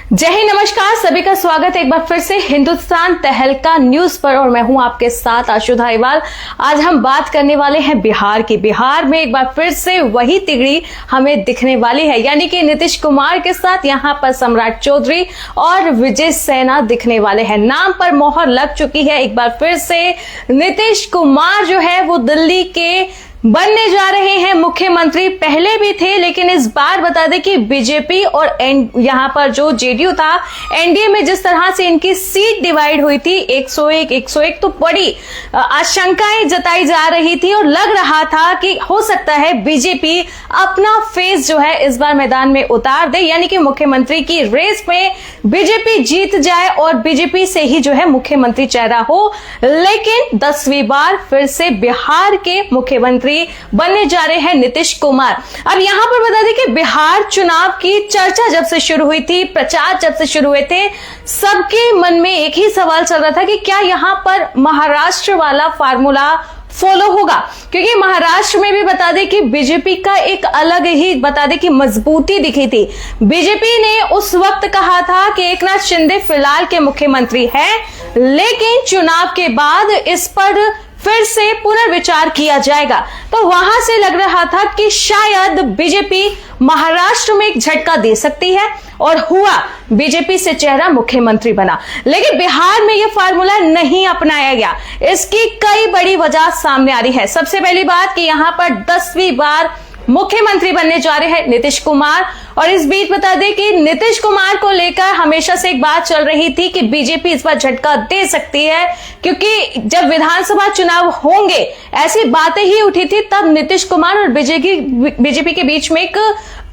जय हिंद, नमस्कार सभी का स्वागत है एक बार फिर से हिंदुस्तान तहलका न्यूज पर और मैं हूं आपके साथ आशु धारीवाल। आज हम बात करने वाले हैं बिहार की। बिहार में एक बार फिर से वही तिगड़ी हमें दिखने वाली है, यानी कि नीतीश कुमार के साथ यहां पर सम्राट चौधरी और विजय सेना दिखने वाले हैं। नाम पर मोहर लग चुकी है। एक बार फिर से नीतीश कुमार जो है वो दिल्ली के बनने जा रहे हैं मुख्यमंत्री। पहले भी थे, लेकिन इस बार बता दें कि बीजेपी और यहां पर जो जेडीयू था, एनडीए में जिस तरह से इनकी सीट डिवाइड हुई थी 101 तो बड़ी आशंकाएं जताई जा रही थी और लग रहा था कि हो सकता है बीजेपी अपना फेस जो है इस बार मैदान में उतार दे, यानी कि मुख्यमंत्री की रेस में बीजेपी जीत जाए और बीजेपी से ही जो है मुख्यमंत्री चेहरा हो। लेकिन 10वीं बार फिर से बिहार के मुख्यमंत्री बनने जा रहे हैं नीतीश कुमार। अब यहां पर बता दें कि बिहार चुनाव की चर्चा जब से शुरू हुई थी, प्रचार जब से शुरू हुए थे, सबके मन में एक ही सवाल चल रहा था कि क्या यहां पर महाराष्ट्र वाला फार्मूला फॉलो होगा, क्योंकि महाराष्ट्र में भी बता दें कि बीजेपी का एक अलग ही बता दें कि मजबूती दिखी थी। बीजेपी ने उस वक्त कहा था कि एकनाथ शिंदे फिलहाल के मुख्यमंत्री हैं, लेकिन चुनाव के बाद इस पर फिर से पुनर्विचार किया जाएगा। तो वहां से लग रहा था कि शायद बीजेपी महाराष्ट्र में एक झटका दे सकती है और हुआ, बीजेपी से चेहरा मुख्यमंत्री बना। लेकिन बिहार में यह फार्मूला नहीं अपनाया गया। इसकी कई बड़ी वजह सामने आ रही है। सबसे पहली बात कि यहां पर 10वीं बार मुख्यमंत्री बनने जा रहे हैं नीतीश कुमार। और इस बीच बता दें कि नीतीश कुमार को लेकर हमेशा से एक बात चल रही थी कि बीजेपी इस बार झटका दे सकती है, क्योंकि जब विधानसभा चुनाव होंगे ऐसी बातें ही उठी थी, तब नीतीश कुमार और बीजेपी के बीच में एक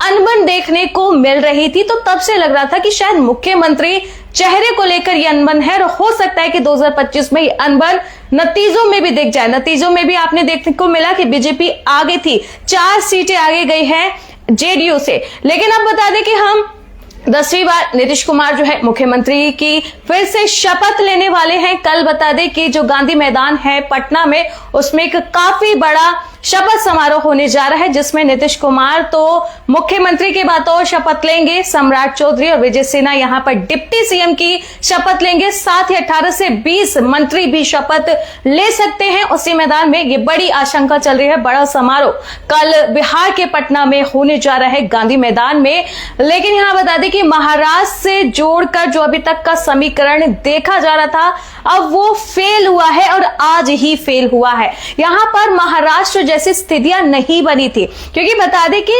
अनबन देखने को मिल रही थी। तो तब से लग रहा था कि शायद मुख्यमंत्री चेहरे को लेकर यह अनबन है और हो सकता है कि 2025 में यह अनबन नतीजों में भी दिख जाए। नतीजों में भी आपने देखने को मिला कि बीजेपी आगे थी, 4 सीटें आगे गई हैं जेडीयू से। लेकिन अब बता दें कि हम 10वीं बार नीतीश कुमार जो है मुख्यमंत्री की फिर से शपथ लेने वाले हैं। कल बता दें कि जो गांधी मैदान है पटना में, उसमें एक काफी बड़ा शपथ समारोह होने जा रहा है, जिसमें नीतीश कुमार तो मुख्यमंत्री के बतौर शपथ लेंगे, सम्राट चौधरी और विजय सेना यहां पर डिप्टी सीएम की शपथ लेंगे। साथ ही 18 से 20 मंत्री भी शपथ ले सकते हैं उसी मैदान में। ये बड़ी आशंका चल रही है। बड़ा समारोह कल बिहार के पटना में होने जा रहा है, गांधी मैदान में। लेकिन यहां बता दें कि महाराष्ट्र से जोड़कर जो अभी तक का समीकरण देखा जा रहा था, अब वो फेल हुआ है और आज ही फेल हुआ है। यहां पर महाराष्ट्र जैसी स्थितियां नहीं बनी थी, क्योंकि बता दें कि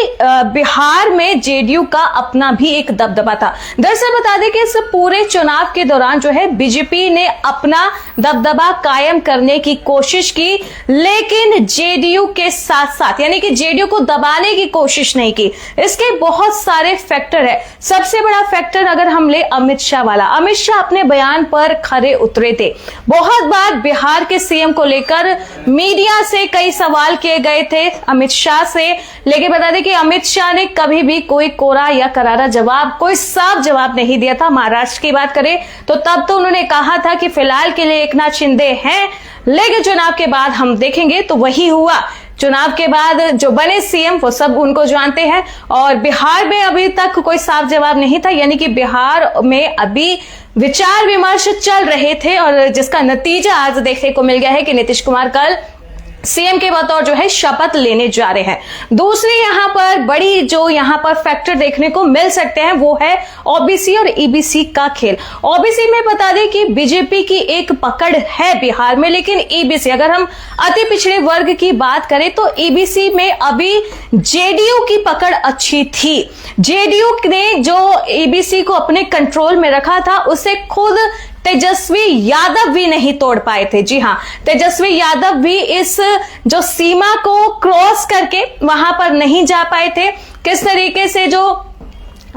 बिहार में जेडीयू का अपना भी एक दबदबा था। दरअसल बता दें कि इस पूरे चुनाव के दौरान जो है बीजेपी ने अपना दबदबा कायम करने की कोशिश की, लेकिन जेडीयू के साथ साथ यानी कि जेडीयू को दबाने की कोशिश नहीं की। इसके बहुत सारे फैक्टर है। सबसे बड़ा फैक्टर अगर हम ले अमित शाह वाला, अमित शाह अपने बयान पर खरे उतरे थे। बहुत बार बिहार के सीएम को लेकर मीडिया से कई सवाल किए गए थे अमित शाह से, लेकिन बता दें कि अमित शाह ने कभी भी कोई कोरा या करारा जवाब, कोई साफ जवाब नहीं दिया था। महाराष्ट्र की बात करें तो तब तो उन्होंने कहा था कि फिलहाल के लिए एकनाथ शिंदे हैं, लेकिन चुनाव के बाद हम देखेंगे। तो वही हुआ। चुनाव के बाद जो बने सीएम वो सब उनको जानते हैं और बिहार में अभी तक कोई साफ जवाब नहीं था, यानी कि बिहार में अभी विचार विमर्श चल रहे थे और जिसका नतीजा आज देखने को मिल गया है कि नीतीश कुमार कल सीएम के बतौर जो है शपथ लेने जा रहे हैं। दूसरी यहां पर बड़ी जो यहां पर फैक्टर देखने को मिल सकते हैं वो है ओबीसी और ईबीसी का खेल। ओबीसी में बता दें कि बीजेपी की एक पकड़ है बिहार में, लेकिन ईबीसी अगर हम अति पिछड़े वर्ग की बात करें तो ईबीसी में अभी जेडीयू की पकड़ अच्छी थी। जेडीयू ने जो ईबीसी को अपने कंट्रोल में रखा था, उसे खुद तेजस्वी यादव भी नहीं तोड़ पाए थे। जी हां, तेजस्वी यादव भी इस जो सीमा को क्रॉस करके वहां पर नहीं जा पाए थे। किस तरीके से जो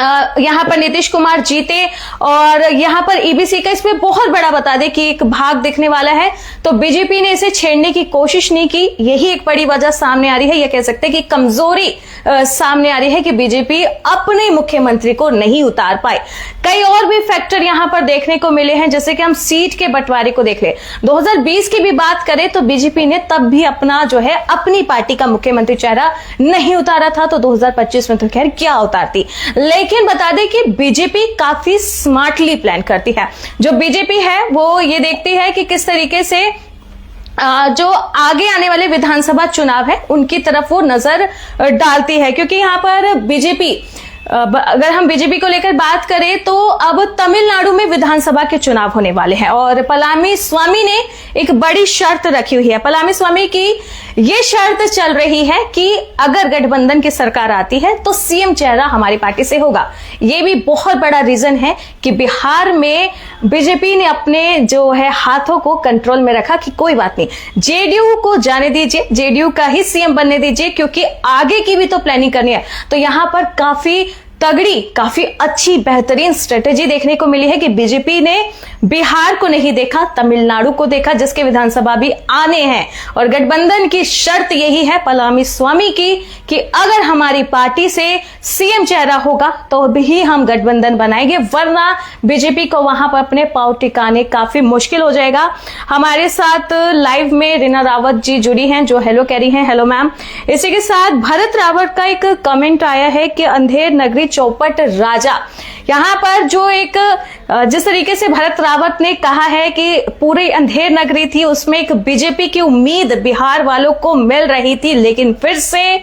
यहां पर नीतीश कुमार जीते और यहां पर ईबीसी का इसमें बहुत बड़ा बता दें कि एक भाग दिखने वाला है। तो बीजेपी ने इसे छेड़ने की कोशिश नहीं की, यही एक बड़ी वजह सामने आ रही है। यह कह सकते हैं कि कमजोरी सामने आ रही है कि बीजेपी अपने मुख्यमंत्री को नहीं उतार पाई। कई और भी फैक्टर यहां पर देखने को मिले हैं, जैसे कि हम सीट के बंटवारे को देख ले। 2020 की भी बात करें तो बीजेपी ने तब भी अपना जो है अपनी पार्टी का मुख्यमंत्री चेहरा नहीं उतारा था, तो 2025 में तो खैर क्या उतारती। लेकिन बता दें कि बीजेपी काफी स्मार्टली प्लान करती है। जो बीजेपी है वो ये देखती है कि किस तरीके से जो आगे आने वाले विधानसभा चुनाव है उनकी तरफ वो नजर डालती है, क्योंकि यहां पर बीजेपी, अगर हम बीजेपी को लेकर बात करें तो अब तमिलनाडु में विधानसभा के चुनाव होने वाले हैं और पलानी स्वामी ने एक बड़ी शर्त रखी हुई है। पलानी स्वामी की ये शर्त चल रही है कि अगर गठबंधन की सरकार आती है तो सीएम चेहरा हमारी पार्टी से होगा। ये भी बहुत बड़ा रीजन है कि बिहार में बीजेपी ने अपने जो है हाथों को कंट्रोल में रखा कि कोई बात नहीं, जेडीयू को जाने दीजिए, जेडीयू का ही सीएम बनने दीजिए, क्योंकि आगे की भी तो प्लानिंग करनी है। तो यहां पर काफी तगड़ी, काफी अच्छी बेहतरीन स्ट्रेटेजी देखने को मिली है कि बीजेपी ने बिहार को नहीं देखा, तमिलनाडु को देखा, जिसके विधानसभा भी आने हैं। और गठबंधन की शर्त यही है पलानी स्वामी की कि अगर हमारी पार्टी से सीएम चेहरा होगा तो भी हम गठबंधन बनाएंगे, वरना बीजेपी को वहां पर अपने पांव टिकाने काफी मुश्किल हो जाएगा। हमारे साथ लाइव में रीना रावत जी जुड़ी हैं, जो हेलो कह रही हैं। Hello ma'am. इसी के साथ भरत रावत का एक कमेंट आया है कि अंधेर नगरी चौपट राजा, यहां पर जो एक जिस तरीके से भरत रावत ने कहा है कि पूरी अंधेर नगरी थी, उसमें एक बीजेपी की उम्मीद बिहार वालों को मिल रही थी, लेकिन फिर से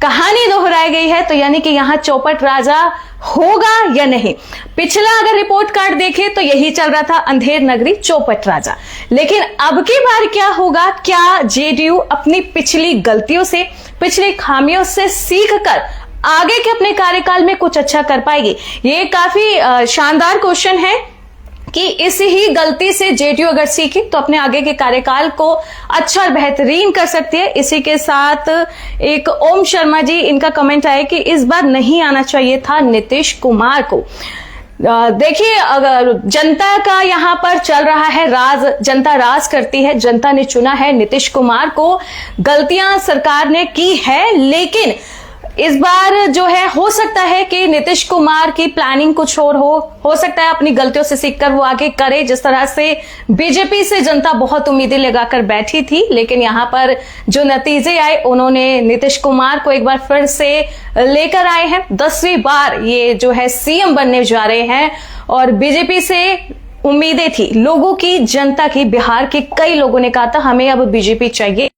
कहानी दोहराई गई है। तो यानी कि यहां चौपट राजा होगा या नहीं। पिछला अगर रिपोर्ट कार्ड देखें तो यही चल रहा था, अंधेर नगरी चौपट राजा। लेकिन अब की बार क्या होगा? क्या जेडीयू अपनी पिछली गलतियों से, पिछली खामियों से सीखकर आगे के अपने कार्यकाल में कुछ अच्छा कर पाएगी? ये काफी शानदार क्वेश्चन है कि इसी ही गलती से जेडीयू अगर सीखी तो अपने आगे के कार्यकाल को अच्छा और बेहतरीन कर सकती है। इसी के साथ एक ओम शर्मा जी, इनका कमेंट आया कि इस बार नहीं आना चाहिए था नीतीश कुमार को। देखिए, अगर जनता का यहां पर चल रहा है राज, जनता राज करती है, जनता ने चुना है नीतीश कुमार को। गलतियां सरकार ने की है, लेकिन इस बार जो है हो सकता है कि नीतीश कुमार की प्लानिंग कुछ और हो सकता है अपनी गलतियों से सीखकर वो आगे करे। जिस तरह से बीजेपी से जनता बहुत उम्मीदें लगाकर बैठी थी, लेकिन यहां पर जो नतीजे आए, उन्होंने नीतीश कुमार को एक बार फिर से लेकर आए हैं। 10वीं बार ये जो है सीएम बनने जा रहे हैं और बीजेपी से उम्मीदें थी लोगों की, जनता की, बिहार के कई लोगों ने कहा था हमें अब बीजेपी चाहिए।